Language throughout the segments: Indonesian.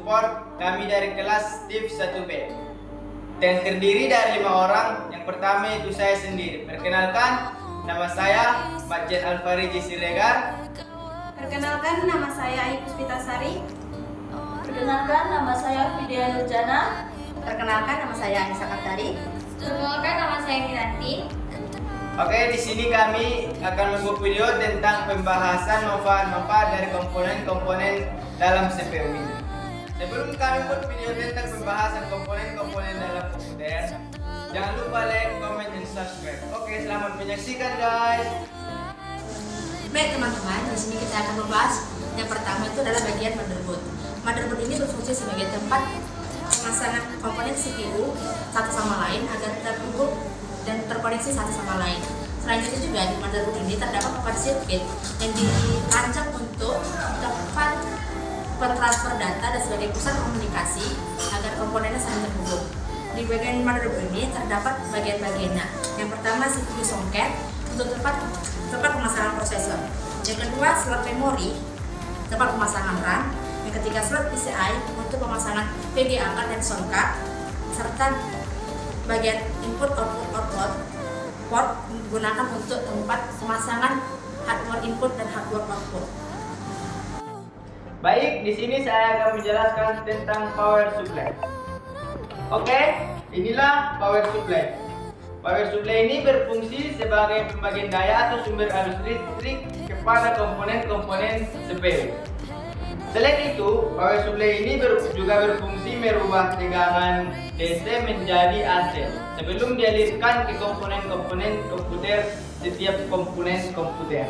support kami dari kelas Steve 1B yang terdiri dari 5 orang. Yang pertama itu saya sendiri. Perkenalkan, nama saya Majid Alfariji Siregar. Perkenalkan, nama saya Ayu Puspitasari. Perkenalkan, nama saya Vidya Nurjana. Perkenalkan, nama saya Anissa Kartari. Perkenalkan, nama saya Miranti. Oke, di sini kami akan membuat video tentang pembahasan manfaat-manfaat dari komponen-komponen dalam CPU ini. Sebelum kami buat video tentang pembahasan komponen-komponen dalam komputer, jangan lupa like, comment, dan subscribe. Oke, selamat menyaksikan guys. Baik teman-teman, di sini kita akan membahas yang pertama itu adalah bagian motherboard. Motherboard ini berfungsi sebagai tempat pemasangan komponen CPU satu sama lain agar terhubung dan terkoneksi satu sama lain. Selain itu juga di motherboard ini terdapat papan sirkuit yang dirancang untuk tempat pentransfer data dan sebagai pusat komunikasi agar komponennya saling terhubung. Di bagian motherboard ini terdapat bagian-bagiannya. Yang pertama CPU socket untuk tempat pemasangan prosesor. Yang kedua slot memori tempat pemasangan RAM. Yang ketiga slot PCI untuk pemasangan VGA card dan sound card, serta bagian input output port digunakan untuk tempat pemasangan hardware input dan hardware output. Baik, di sini saya akan menjelaskan tentang power supply. Oke, inilah power supply. Power supply ini berfungsi sebagai pembagian daya atau sumber arus listrik kepada komponen-komponen CPU. Selain itu, power supply ini juga berfungsi merubah tegangan DC menjadi AC sebelum dialirkan ke komponen-komponen komputer setiap komponen komputer.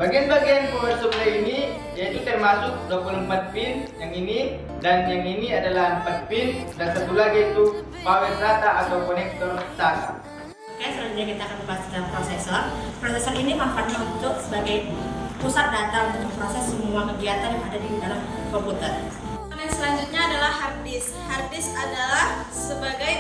Bagian-bagian power supply ini yaitu termasuk 24 pin yang ini, dan yang ini adalah 4 pin, dan satu lagi itu power SATA atau konektor SATA. Oke, selanjutnya kita akan membahas tentang prosesor. Prosesor ini manfaatnya untuk sebagai pusat data untuk memproses semua kegiatan yang ada di dalam komputer. Yang selanjutnya adalah hard disk. Hard disk adalah sebagai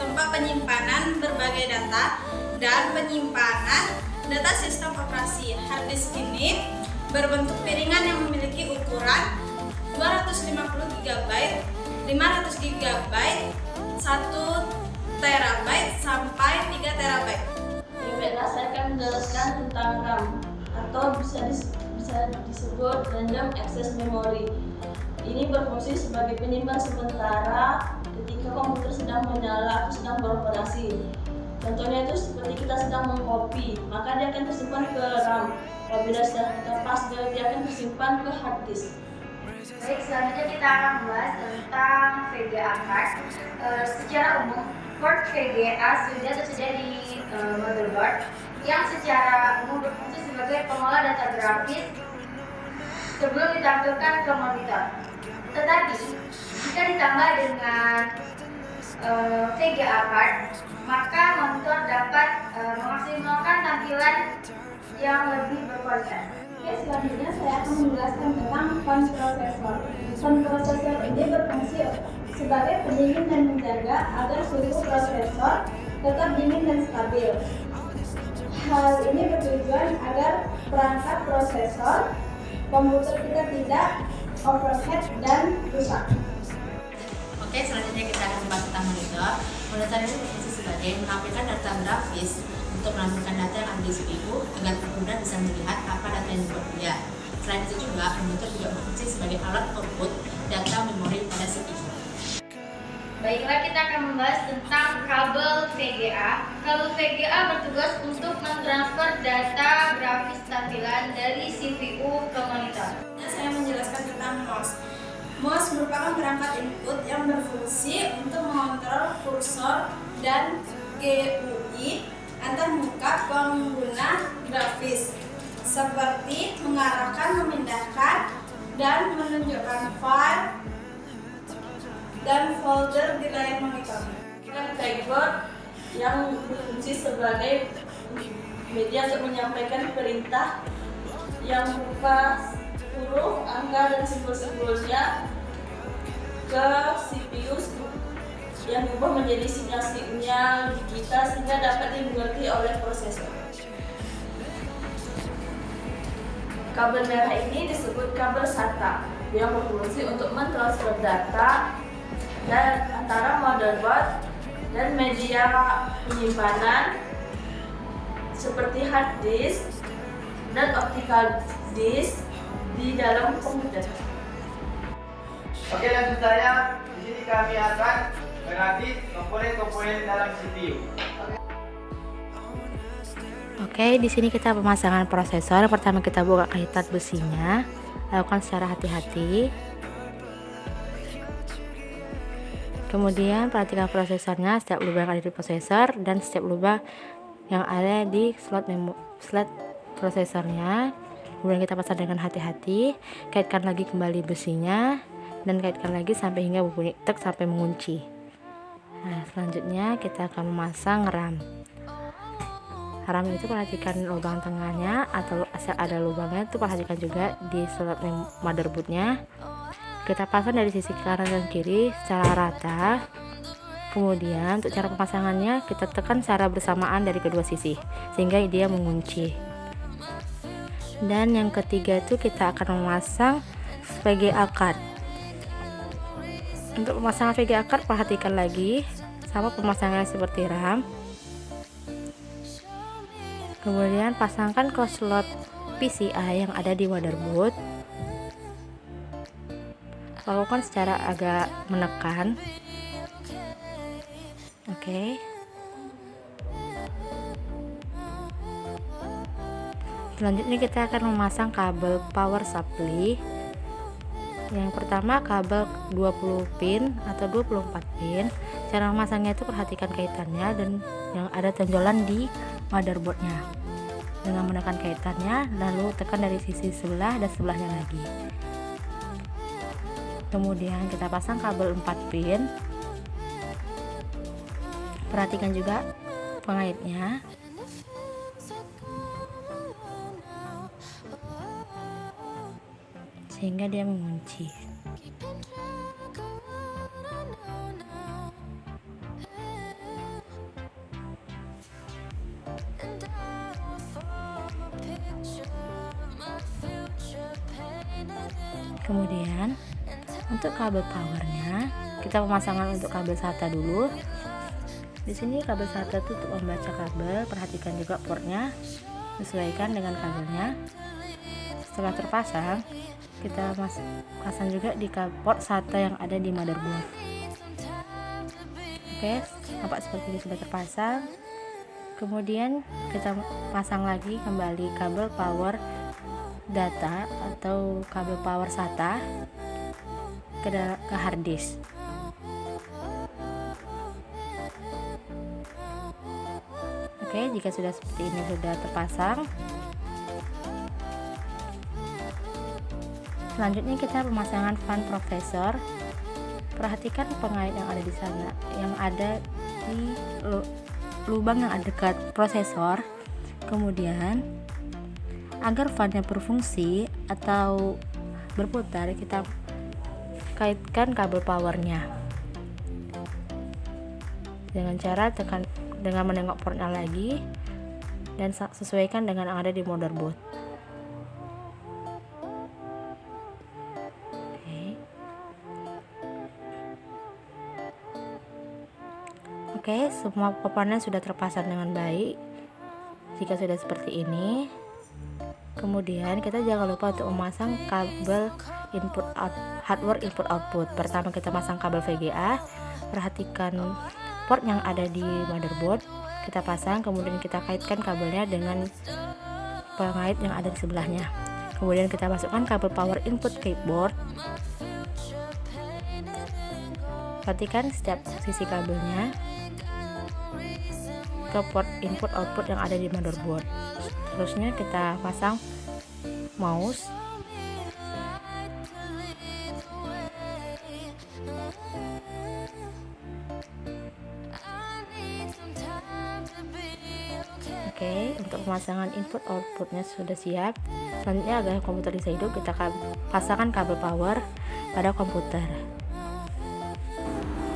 tempat penyimpanan berbagai data dan penyimpanan data sistem operasi. Hard disk ini berbentuk piringan yang memiliki ukuran 250 GB, 500 GB, 1 TB sampai 3 TB. Baiklah, saya akan menjelaskan tentang RAM atau bisa disebut random access memory. Ini berfungsi sebagai penyimpan sementara ketika komputer sedang menyala atau sedang beroperasi. Contohnya itu seperti kita sedang mengcopy, maka dia akan tersimpan ke RAM. Apabila sudah terlepas, dia akan tersimpan ke hard disk. Baik, selanjutnya kita akan membahas tentang VGA card. Secara umum, port VGA sudah tersedia di motherboard yang secara umum berfungsi sebagai pengolah data grafis sebelum ditampilkan ke monitor. Tetapi, jika ditambah dengan VGA card, maka monitor dapat memaksimalkan tampilan yang lebih berkualitas. Oke, selanjutnya saya akan menjelaskan tentang font processor. Font processor ini berfungsi sebagai pendingin dan menjaga agar suhu prosesor tetap dingin dan stabil. Hal ini bertujuan agar perangkat prosesor komputer kita tidak overheat dan rusak. Oke, selanjutnya kita akan membahas tentang monitor. Monitor ini berfungsi sebagai menampilkan data grafis untuk menampilkan data yang ada di CPU agar pengguna bisa melihat apa data yang dibuat. Selain itu juga, monitor juga berfungsi sebagai alat output data memori pada CPU. Baiklah, kita akan membahas tentang kabel VGA. Kabel VGA bertugas untuk mentransfer data grafis tampilan dari CPU ke monitor. Saya menjelaskan tentang mouse. Mouse merupakan perangkat input yang berfungsi untuk mengontrol kursor dan GUI antar muka pengguna grafis, seperti mengarahkan, memindahkan, dan menunjukkan file dan folder di layar monitor. Keyboard yang berfungsi sebagai media untuk menyampaikan perintah yang berupa huruf, angka, dan simbol-simbolnya ke CPU yang berubah menjadi sinyal-sinyal digital sehingga dapat dimengerti oleh prosesor. Kabel merah ini disebut kabel SATA. yang berfungsi untuk mentransfer data dan antara motherboard dan media penyimpanan seperti hard disk dan optical disk di dalam komputer. Oke, langsung saja. Di sini kami akan merakit komponen-komponen dalam CPU. Oke, di sini kita pemasangan prosesor. Pertama kita buka kaitan besinya, lakukan secara hati-hati. Kemudian perhatikan prosesornya, setiap lubang yang ada di prosesor dan setiap lubang yang ada di slot prosesornya. Kemudian kita pasang dengan hati-hati, kaitkan lagi kembali besinya dan kaitkan lagi sampai hingga berbunyi tek sampai mengunci. Nah, selanjutnya kita akan memasang RAM. RAM itu perhatikan lubang tengahnya atau asal ada lubangnya itu perhatikan juga di slot motherboardnya. Kita pasang dari sisi kanan dan kiri secara rata. Kemudian untuk cara pemasangannya kita tekan secara bersamaan dari kedua sisi sehingga dia mengunci. Dan yang ketiga itu kita akan memasang VGA card. Untuk pemasangan VGA card perhatikan lagi sama pemasangan seperti RAM. Kemudian pasangkan ke slot PCI yang ada di motherboard. Lakukan secara agak menekan. Oke. Selanjutnya kita akan memasang kabel power supply. Yang pertama kabel 20 pin atau 24 pin. Cara memasangnya itu perhatikan kaitannya dan yang ada tonjolan di motherboardnya. Dengan menekan kaitannya, lalu tekan dari sisi sebelah dan sebelahnya lagi. Kemudian kita pasang kabel 4 pin. Perhatikan juga pengaitnya. Sehingga dia mengunci. Kemudian untuk kabel powernya kita pemasangan untuk kabel SATA dulu. Di sini kabel SATA itu untuk membaca kabel, perhatikan juga portnya, sesuaikan dengan kabelnya. Setelah terpasang, kita pasang juga di port SATA yang ada di motherboard. Oke, nampak seperti ini sudah terpasang. Kemudian kita pasang lagi kembali kabel power data atau kabel power SATA ke hard disk. Oke, jika sudah seperti ini sudah terpasang, selanjutnya kita pemasangan fan processor. Perhatikan pengait yang ada di sana, yang ada di lubang yang ada dekat prosesor. Kemudian agar fannya berfungsi atau berputar, kita kaitkan kabel powernya dengan cara tekan dengan menengok portnya lagi dan sesuaikan dengan yang ada di motherboard. Oke, semua komponen sudah terpasang dengan baik. Jika sudah seperti ini, kemudian kita jangan lupa untuk memasang kabel hardware input output. Pertama kita pasang kabel VGA, perhatikan port yang ada di motherboard, kita pasang, kemudian kita kaitkan kabelnya dengan pengait yang ada di sebelahnya. Kemudian kita masukkan kabel power input keyboard. Perhatikan setiap sisi kabelnya ke port input output yang ada di motherboard. Terusnya kita pasang mouse. Oke, untuk pemasangan input outputnya sudah siap. Selanjutnya agar komputer bisa hidup, kita pasangkan kabel power pada komputer.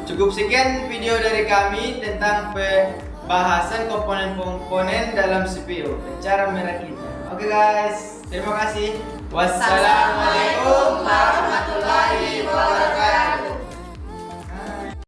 Cukup sekian video dari kami tentang pembahasan komponen-komponen dalam CPU dan cara merakitnya. Oke guys, terima kasih. Wassalamualaikum